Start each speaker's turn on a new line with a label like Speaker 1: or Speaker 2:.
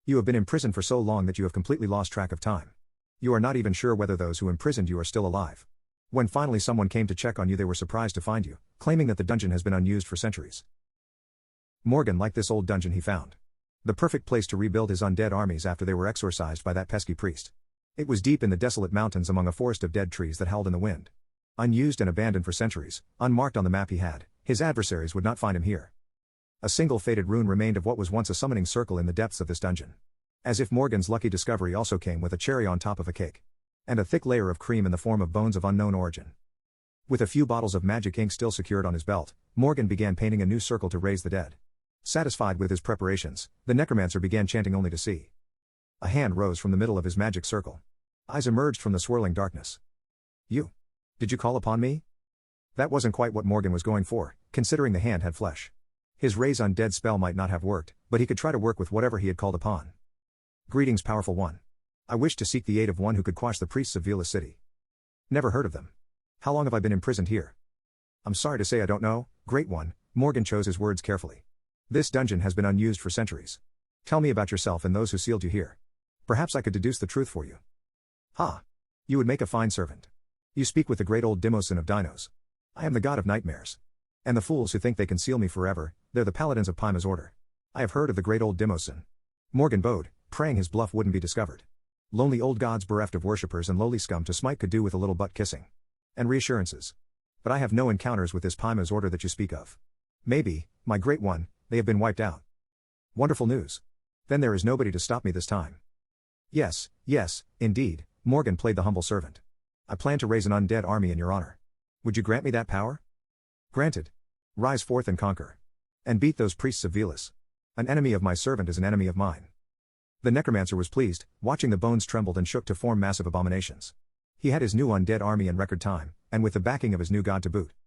Speaker 1: You have been imprisoned for so long that you have completely lost track of time. You are not even sure whether those who imprisoned you are still alive. When finally someone came to check on you, they were surprised to find you, claiming that the dungeon has been unused for centuries. Morgan liked this old dungeon he found. The perfect place to rebuild his undead armies after they were exorcised by that pesky priest. It was deep in the desolate mountains among a forest of dead trees that howled in the wind. Unused and abandoned for centuries, unmarked on the map he had, his adversaries would not find him here. A single faded rune remained of what was once a summoning circle in the depths of this dungeon. As if Morgan's lucky discovery also came with a cherry on top of a cake. And a thick layer of cream in the form of bones of unknown origin. With a few bottles of magic ink still secured on his belt, Morgan began painting a new circle to raise the dead. Satisfied with his preparations, the necromancer began chanting only to see. A hand rose from the middle of his magic circle. Eyes emerged from the swirling darkness. You? Did you call upon me? That wasn't quite what Morgan was going for, considering the hand had flesh. His raise undead spell might not have worked, but he could try to work with whatever he had called upon. Greetings, powerful one. I wish to seek the aid of one who could quash the priests of Velas City. Never heard of them. How long have I been imprisoned here? I'm sorry to say I don't know, Great One. Morgan chose his words carefully. This dungeon has been unused for centuries. Tell me about yourself and those who sealed you here. Perhaps I could deduce the truth for you. Ha! You would make a fine servant. You speak with the great old Dimosin of Dinos. I am the god of nightmares. And the fools who think they can seal me forever, they're the paladins of Paima's order. I have heard of the great old Dimosin. Morgan bowed, praying his bluff wouldn't be discovered. Lonely old gods bereft of worshippers and lowly scum to smite could do with a little butt kissing. And reassurances. But I have no encounters with this Paima's order that you speak of. Maybe, my great one, they have been wiped out. Wonderful news. Then there is nobody to stop me this time. Yes, indeed, Morgan played the humble servant. I plan to raise an undead army in your honor. Would you grant me that power? Granted. Rise forth and conquer. And beat those priests of Velas. An enemy of my servant is an enemy of mine. The necromancer was pleased, watching the bones trembled and shook to form massive abominations. He had his new undead army in record time, and with the backing of his new god to boot.